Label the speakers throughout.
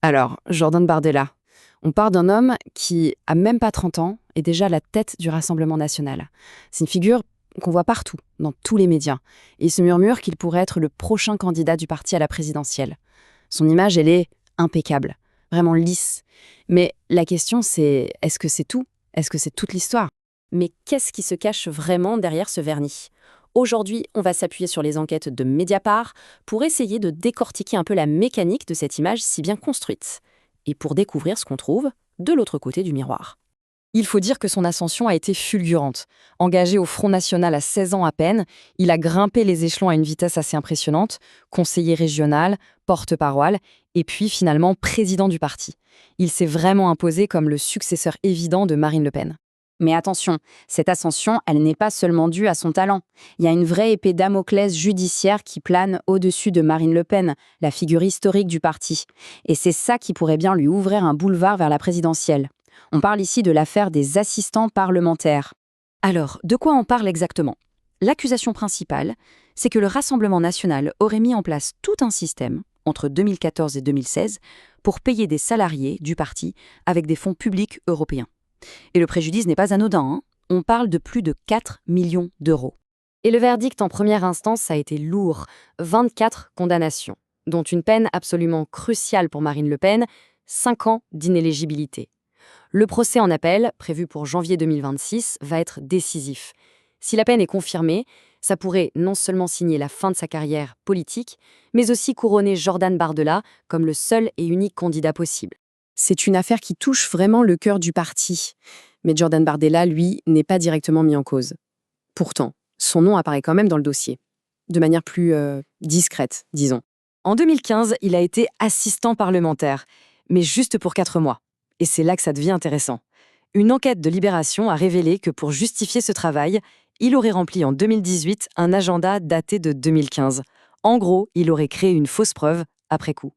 Speaker 1: Alors, Jordan Bardella, on part d'un homme qui a même pas 30 ans et déjà la tête du Rassemblement national. C'est une figure qu'on voit partout, dans tous les médias. Et il se murmure qu'il pourrait être le prochain candidat du parti à la présidentielle. Son image, elle est impeccable, vraiment lisse. Mais la question c'est, est-ce que c'est tout? Est-ce que c'est toute l'histoire?
Speaker 2: Mais qu'est-ce qui se cache vraiment derrière ce vernis? Aujourd'hui, on va s'appuyer sur les enquêtes de Mediapart pour essayer de décortiquer un peu la mécanique de cette image si bien construite. Et pour découvrir ce qu'on trouve de l'autre côté du miroir.
Speaker 3: Il faut dire que son ascension a été fulgurante. Engagé au Front National à 16 ans à peine, il a grimpé les échelons à une vitesse assez impressionnante, conseiller régional, porte-parole, et puis finalement président du parti. Il s'est vraiment imposé comme le successeur évident de Marine Le Pen.
Speaker 2: Mais attention, cette ascension, elle n'est pas seulement due à son talent. Il y a une vraie épée Damoclès judiciaire qui plane au-dessus de Marine Le Pen, la figure historique du parti. Et c'est ça qui pourrait bien lui ouvrir un boulevard vers la présidentielle. On parle ici de l'affaire des assistants parlementaires.
Speaker 3: Alors, de quoi on parle exactement? L'accusation principale, c'est que le Rassemblement national aurait mis en place tout un système, entre 2014 et 2016, pour payer des salariés du parti avec des fonds publics européens. Et le préjudice n'est pas anodin, hein. On parle de plus de 4 millions d'euros.
Speaker 2: Et le verdict en première instance a été lourd, 24 condamnations, dont une peine absolument cruciale pour Marine Le Pen, 5 ans d'inéligibilité. Le procès en appel, prévu pour janvier 2026, va être décisif. Si la peine est confirmée, ça pourrait non seulement signer la fin de sa carrière politique, mais aussi couronner Jordan Bardella comme le seul et unique candidat possible.
Speaker 1: C'est une affaire qui touche vraiment le cœur du parti. Mais Jordan Bardella, lui, n'est pas directement mis en cause. Pourtant, son nom apparaît quand même dans le dossier. De manière plus discrète, disons.
Speaker 3: En 2015, il a été assistant parlementaire, mais juste pour 4 mois. Et c'est là que ça devient intéressant. Une enquête de Libération a révélé que pour justifier ce travail, il aurait rempli en 2018 un agenda daté de 2015. En gros, il aurait créé une fausse preuve après coup.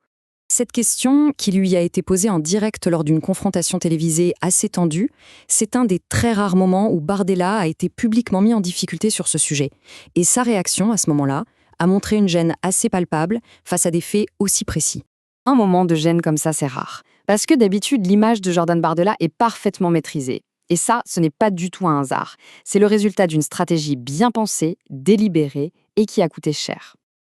Speaker 3: Cette question, qui lui a été posée en direct lors d'une confrontation télévisée assez tendue, c'est un des très rares moments où Bardella a été publiquement mis en difficulté sur ce sujet. Et sa réaction, à ce moment-là, a montré une gêne assez palpable face à des faits aussi précis.
Speaker 1: Un moment de gêne comme ça, c'est rare. Parce que d'habitude, l'image de Jordan Bardella est parfaitement maîtrisée. Et ça, ce n'est pas du tout un hasard. C'est le résultat d'une stratégie bien pensée, délibérée et qui a coûté cher.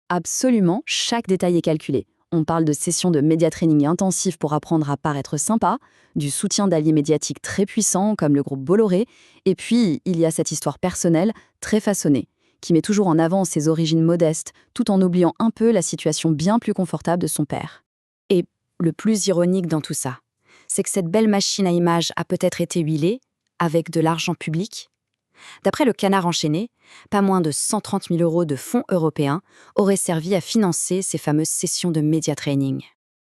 Speaker 2: Absolument, chaque détail est calculé. On parle de sessions de média training intensifs pour apprendre à paraître sympa, du soutien d'alliés médiatiques très puissants comme le groupe Bolloré, et puis il y a cette histoire personnelle très façonnée, qui met toujours en avant ses origines modestes, tout en oubliant un peu la situation bien plus confortable de son père. Et le plus ironique dans tout ça, c'est que cette belle machine à images a peut-être été huilée avec de l'argent public. D'après le Canard enchaîné, pas moins de 130 000 euros de fonds européens auraient servi à financer ces fameuses sessions de média training.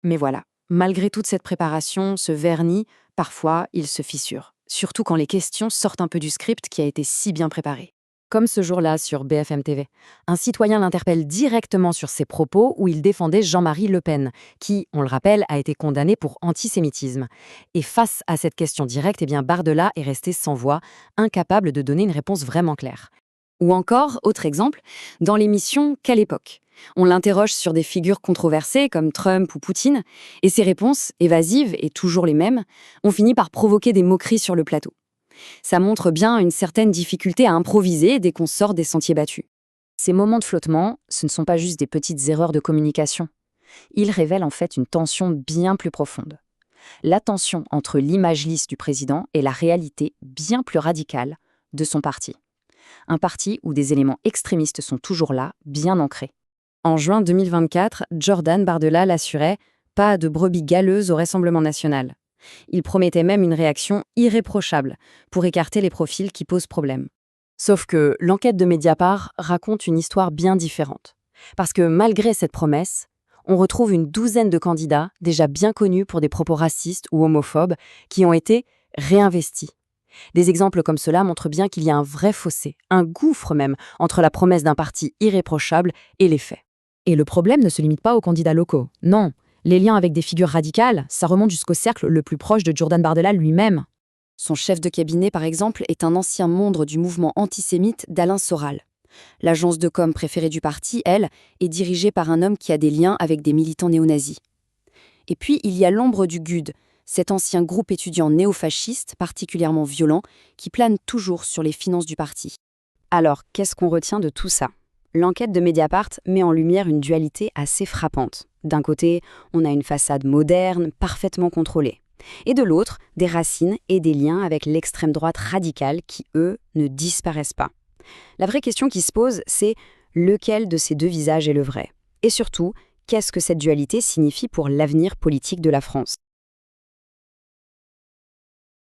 Speaker 2: Mais voilà, malgré toute cette préparation, ce vernis, parfois, il se fissure. Surtout quand les questions sortent un peu du script qui a été si bien préparé. Comme ce jour-là sur BFM TV. Un citoyen l'interpelle directement sur ses propos où il défendait Jean-Marie Le Pen, qui, on le rappelle, a été condamné pour antisémitisme. Et face à cette question directe, Bardella est resté sans voix, incapable de donner une réponse vraiment claire. Ou encore, autre exemple, dans l'émission Quelle époque ? On l'interroge sur des figures controversées comme Trump ou Poutine, et ses réponses, évasives et toujours les mêmes, ont fini par provoquer des moqueries sur le plateau. Ça montre bien une certaine difficulté à improviser dès qu'on sort des sentiers battus. Ces moments de flottement, ce ne sont pas juste des petites erreurs de communication. Ils révèlent en fait une tension bien plus profonde. La tension entre l'image lisse du président et la réalité bien plus radicale de son parti. Un parti où des éléments extrémistes sont toujours là, bien ancrés. En juin 2024, Jordan Bardella l'assurait « pas de brebis galeuses au Rassemblement national ». Il promettait même une réaction irréprochable pour écarter les profils qui posent problème. Sauf que l'enquête de Mediapart raconte une histoire bien différente. Parce que malgré cette promesse, on retrouve une douzaine de candidats déjà bien connus pour des propos racistes ou homophobes qui ont été réinvestis. Des exemples comme cela montrent bien qu'il y a un vrai fossé, un gouffre même, entre la promesse d'un parti irréprochable et les faits.
Speaker 3: Et le problème ne se limite pas aux candidats locaux, non. Les liens avec des figures radicales, ça remonte jusqu'au cercle le plus proche de Jordan Bardella lui-même.
Speaker 2: Son chef de cabinet, par exemple, est un ancien membre du mouvement antisémite d'Alain Soral. L'agence de com préférée du parti, elle, est dirigée par un homme qui a des liens avec des militants néo-nazis. Et puis, il y a l'ombre du GUD, cet ancien groupe étudiant néofasciste particulièrement violent qui plane toujours sur les finances du parti. Alors, qu'est-ce qu'on retient de tout ça? L'enquête de Mediapart met en lumière une dualité assez frappante. D'un côté, on a une façade moderne, parfaitement contrôlée. Et de l'autre, des racines et des liens avec l'extrême droite radicale qui, eux, ne disparaissent pas. La vraie question qui se pose, c'est lequel de ces deux visages est le vrai? Et surtout, qu'est-ce que cette dualité signifie pour l'avenir politique de la France?